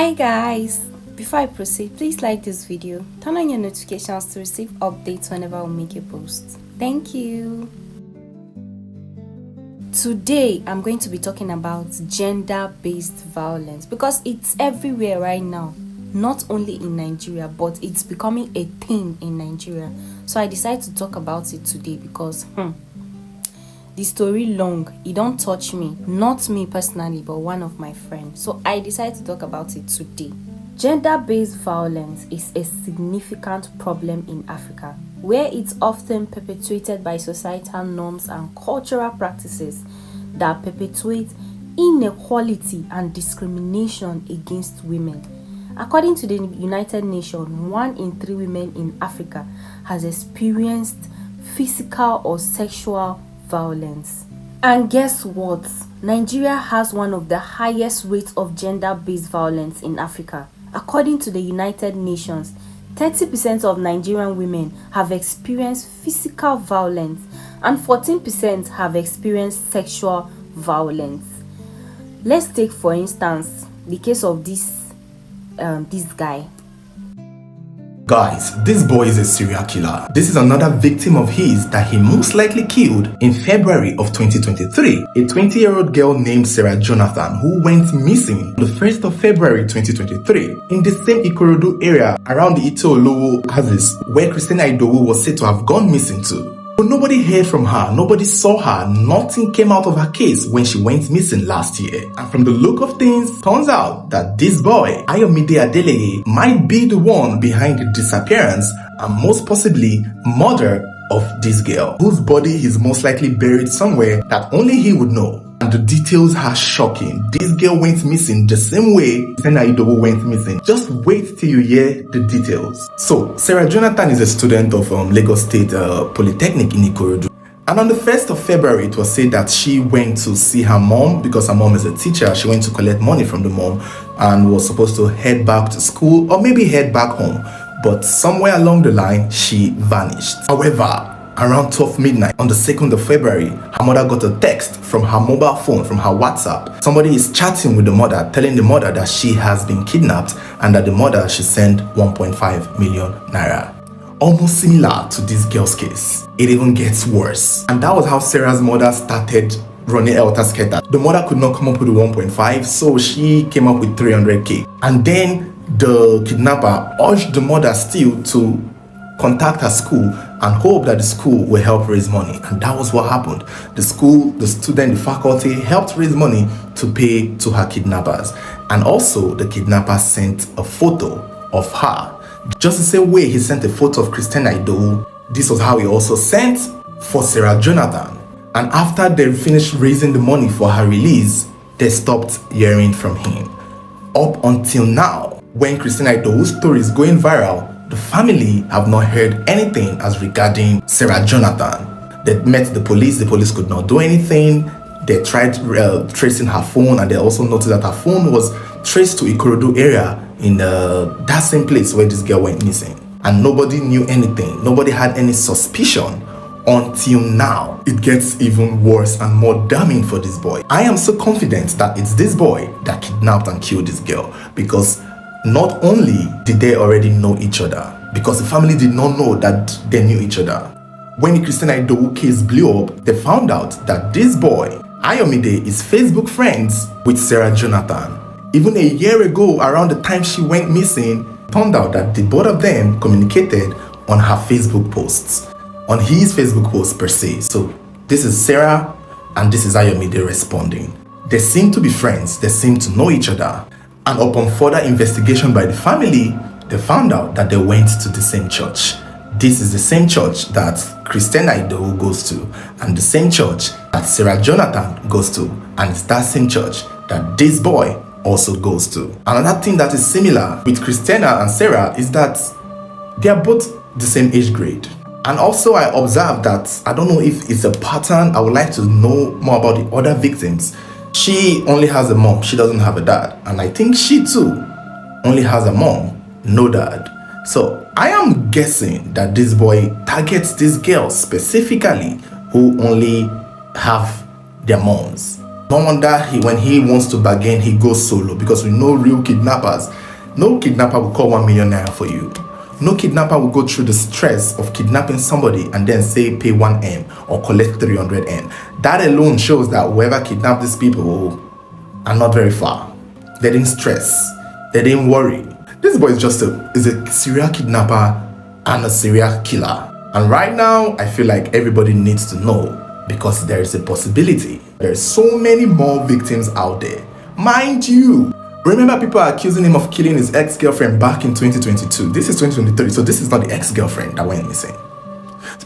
Hi guys! Before I proceed, please like this video, turn on your notifications to receive updates whenever we make a post. Thank you! Today I'm going to be talking about gender-based violence because it's everywhere right now, not only in Nigeria, but it's becoming a thing in Nigeria. So I decided to talk about it today because the story long, it don't touch me, not me personally, but one of my friends. So I decided to talk about it today. Gender-based violence is a significant problem in Africa, where it's often perpetuated by societal norms and cultural practices that perpetuate inequality and discrimination against women. According to the United Nations, 1 in 3 women in Africa has experienced physical or sexual violence. And guess what? Nigeria has one of the highest rates of gender-based violence in Africa. According to the United Nations, 30% of Nigerian women have experienced physical violence and 14% have experienced sexual violence. Let's take, for instance, the case of this guy. Guys, this boy is a serial killer. This is another victim of his that he most likely killed in February of 2023. A 20-year-old girl named Sarah Jonathan who went missing the 1st of February 2023 in the same Ikorodu area around the Ite-Olowo houses where Christina Idowu was said to have gone missing to. But nobody heard from her, nobody saw her, nothing came out of her case when she went missing last year. And from the look of things, turns out that this boy, Ayomide Adeleye, might be the one behind the disappearance and most possibly murder of this girl, whose body is most likely buried somewhere that only he would know. And the details are shocking. This girl went missing the same way Christina Idowu went missing. Just wait till you hear the details. So, Sarah Jonathan is a student of Lagos State Polytechnic in Ikorodu. And on the 1st of February, it was said that she went to see her mom because her mom is a teacher. She went to collect money from the mom and was supposed to head back to school or maybe head back home. But somewhere along the line, she vanished. However, around 12 midnight on the 2nd of February, her mother got a text from her mobile phone, from her WhatsApp. Somebody is chatting with the mother, telling the mother that she has been kidnapped and that the mother should send 1.5 million naira. Almost similar to this girl's case. It even gets worse. And that was how Sarah's mother started running elter-skelter. The mother could not come up with the 1.5, so she came up with 300k. And then the kidnapper urged the mother still to contact her school and hope that the school will help raise money. And that was what happened. The school, the student, the faculty helped raise money to pay to her kidnappers. And also the kidnapper sent a photo of her. Just the same way he sent a photo of Christina Idowu, this was how he also sent for Sarah Jonathan. And after they finished raising the money for her release, they stopped hearing from him. Up until now, when Christina Idowu's story is going viral, the family have not heard anything as regarding Sarah Jonathan. They met the police could not do anything. They tried tracing her phone, and they also noticed that her phone was traced to Ikorodu area in that same place where this girl went missing. And nobody knew anything. Nobody had any suspicion until now. It gets even worse and more damning for this boy. I am so confident that it's this boy that kidnapped and killed this girl, because not only did they already know each other, because the family did not know that they knew each other. When the Christina Idowu case blew up, they found out that this boy, Ayomide, is Facebook friends with Sarah Jonathan. Even a year ago, around the time she went missing, turned out that the both of them communicated on her Facebook posts, on his Facebook post per se. So this is Sarah and this is Ayomide responding. They seem to be friends, they seem to know each other. And upon further investigation by the family, they found out that they went to the same church. This is the same church that Christina Idowu goes to, and the same church that Sarah Jonathan goes to, and it's that same church that this boy also goes to. Another thing that is similar with Christina and Sarah is that they are both the same age grade. And also I observed that, I don't know if it's a pattern, I would like to know more about the other victims. She only has a mom, she doesn't have a dad. And I think she too only has a mom, no dad. So I am guessing that this boy targets these girls specifically who only have their moms. No wonder when he wants to bargain, he goes solo, because we know real kidnappers. No kidnapper will call 1 million naira for you. No kidnapper will go through the stress of kidnapping somebody and then say pay 1M or collect 300M. That alone shows that whoever kidnapped these people are not very far. They didn't stress. They didn't worry. This boy is just a serial kidnapper and a serial killer. And right now, I feel like everybody needs to know, because there is a possibility. There are so many more victims out there. Mind you, remember people are accusing him of killing his ex-girlfriend back in 2022. This is 2023, so this is not the ex-girlfriend that went missing.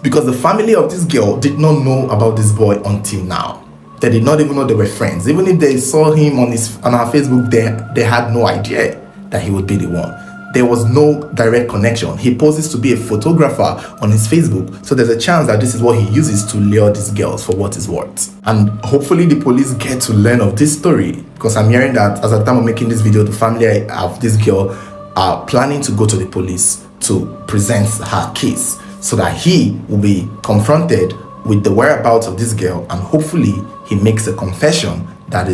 Because the family of this girl did not know about this boy until now. They did not even know they were friends. Even if they saw him on her Facebook, they had no idea that he would be the one. There was no direct connection. He poses to be a photographer on his Facebook, so there's a chance that this is what he uses to lure these girls for what it's worth. And hopefully the police get to learn of this story, because I'm hearing that as at the time of making this video, the family of this girl are planning to go to the police to present her case, so that he will be confronted with the whereabouts of this girl, and hopefully he makes a confession that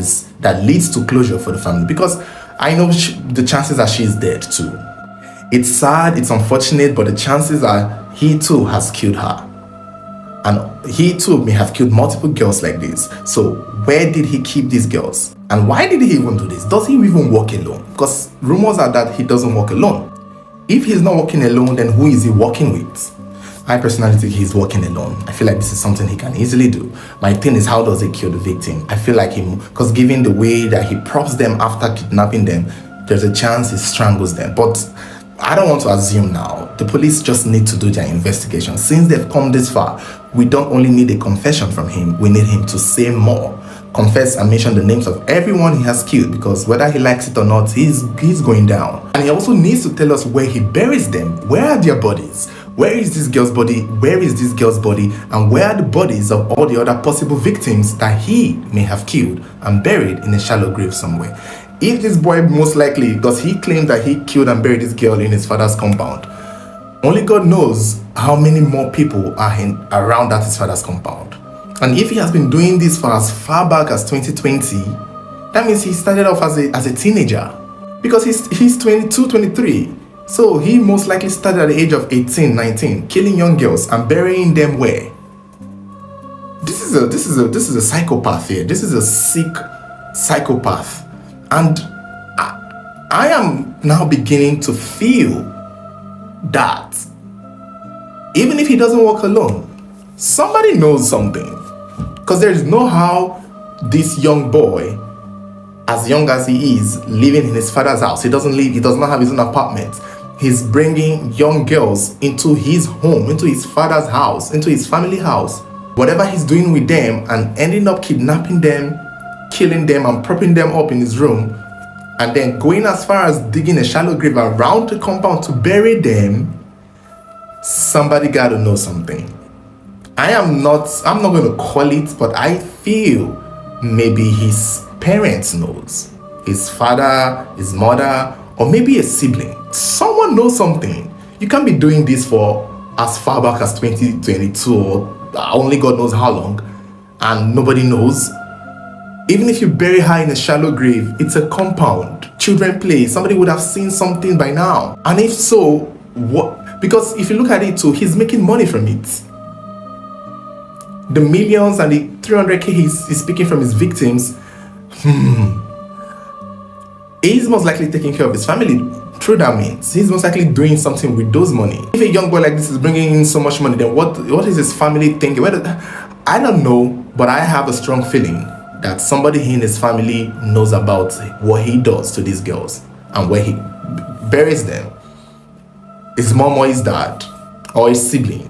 leads to closure for the family, because I know the chances are she's dead too. It's sad, it's unfortunate, but the chances are he too has killed her. And he too may have killed multiple girls like this. So where did he keep these girls? And why did he even do this? Does he even walk alone? Because rumors are that he doesn't walk alone. If he's not walking alone, then who is he walking with? I personally think he's walking alone. I feel like this is something he can easily do. My thing is, how does he kill the victim? I feel like because given the way that he props them after kidnapping them, there's a chance he strangles them. But I don't want to assume now. The police just need to do their investigation. Since they've come this far, we don't only need a confession from him, we need him to say more. Confess and mention the names of everyone he has killed, because whether he likes it or not, he's going down. And he also needs to tell us where he buries them. Where are their bodies? Where is this girl's body? Where is this girl's body? And where are the bodies of all the other possible victims that he may have killed and buried in a shallow grave somewhere? If this boy, most likely, because he claimed that he killed and buried this girl in his father's compound, only God knows how many more people are around that his father's compound. And if he has been doing this for as far back as 2020, that means he started off as a teenager, because he's 22, 23. So he most likely started at the age of 18, 19, killing young girls and burying them where? This is a psychopath here. This is a sick psychopath. And I am now beginning to feel that even if he doesn't walk alone, somebody knows something. Because there is no how this young boy, as young as he is, living in his father's house, he does not have his own apartment. He's bringing young girls into his home, into his father's house, into his family house. Whatever he's doing with them, and ending up kidnapping them, killing them and propping them up in his room, and then going as far as digging a shallow grave around the compound to bury them. Somebody gotta know something. I'm not going to call it, but I feel maybe his parents knows. His father, his mother, or maybe a sibling. Someone knows something. You can't be doing this for as far back as 2022 or only God knows how long, and nobody knows. Even if you bury her in a shallow grave, it's a compound. Children play. Somebody would have seen something by now. And if so, what? Because if you look at it too, he's making money from it. The millions and the 300k he's speaking from his victims, he's most likely taking care of his family through that means. He's most likely doing something with those money. If a young boy like this is bringing in so much money, then what is his family thinking? I don't know, but I have a strong feeling that somebody in his family knows about what he does to these girls and where he buries them. His mom or his dad or his sibling.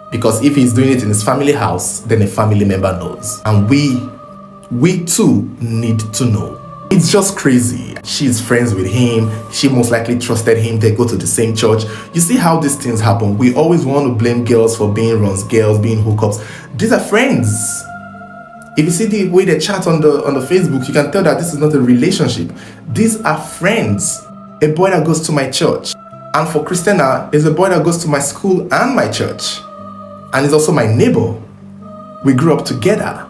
Because if he's doing it in his family house, then a family member knows. And we too need to know. It's just crazy. She's friends with him. She most likely trusted him. They go to the same church. You see how these things happen. We always want to blame girls for being runs, girls being hookups. These are friends. If you see the way they chat on the Facebook, you can tell that this is not a relationship. These are friends. A boy that goes to my church. And for Christina, is a boy that goes to my school and my church. And is also my neighbor. We grew up together.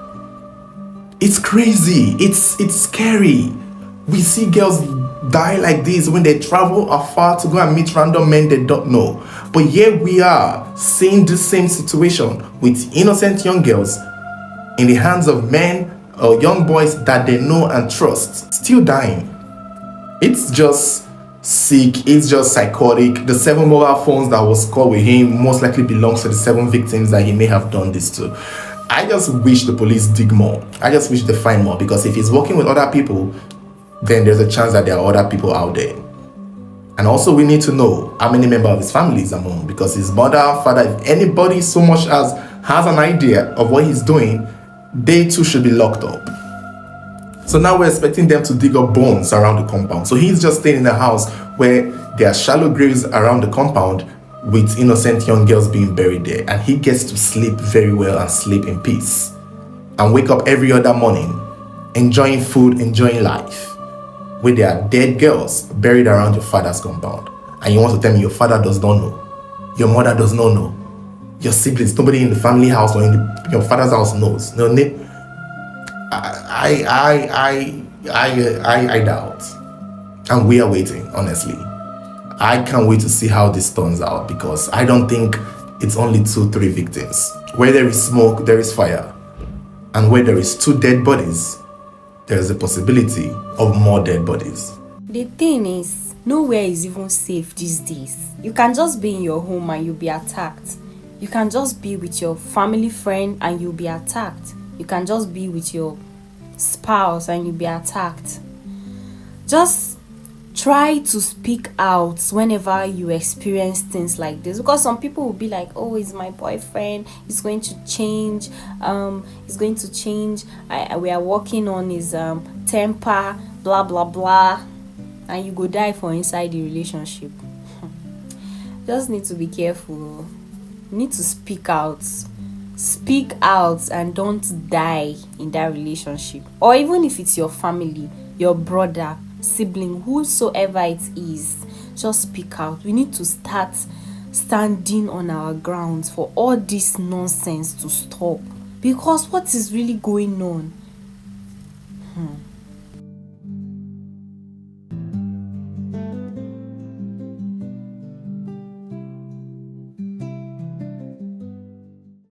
It's crazy. It's scary. We see girls die like this when they travel afar to go and meet random men they don't know. But here we are seeing the same situation with innocent young girls in the hands of men or young boys that they know and trust, still dying. It's just sick, it's just psychotic. The 7 mobile phones that was caught with him most likely belongs to the 7 victims that he may have done this to. I just wish the police dig more. I just wish they find more, because if he's working with other people, then there's a chance that there are other people out there. And also we need to know how many members of his family is among, because his mother, father, if anybody so much as has an idea of what he's doing, they too should be locked up. So now we're expecting them to dig up bones around the compound. So he's just staying in a house where there are shallow graves around the compound with innocent young girls being buried there. And he gets to sleep very well and sleep in peace. And wake up every other morning, enjoying food, enjoying life, where there are dead girls buried around your father's compound. And you want to tell me your father does not know? Your mother does not know? Your siblings, nobody in the family house or in your father's house knows? No, I doubt. And we are waiting, honestly. I can't wait to see how this turns out, because I don't think it's only 2-3 victims. Where there is smoke, there is fire. And where there is 2 dead bodies, there is a possibility of more dead bodies. The thing is, nowhere is even safe these days. You can just be in your home and you'll be attacked. You can just be with your family friend and you'll be attacked. You can just be with your spouse and you'll be attacked. Just try to speak out whenever you experience things like this, because some people will be like, oh, it's my boyfriend, he's going to change, we are working on his temper, blah blah blah, and you go die for inside the relationship. Just need to be careful. You need to speak out and don't die in that relationship. Or even if it's your family, your brother, sibling, whosoever it is, just speak out. We need to start standing on our grounds for all this nonsense to stop, because what is really going on?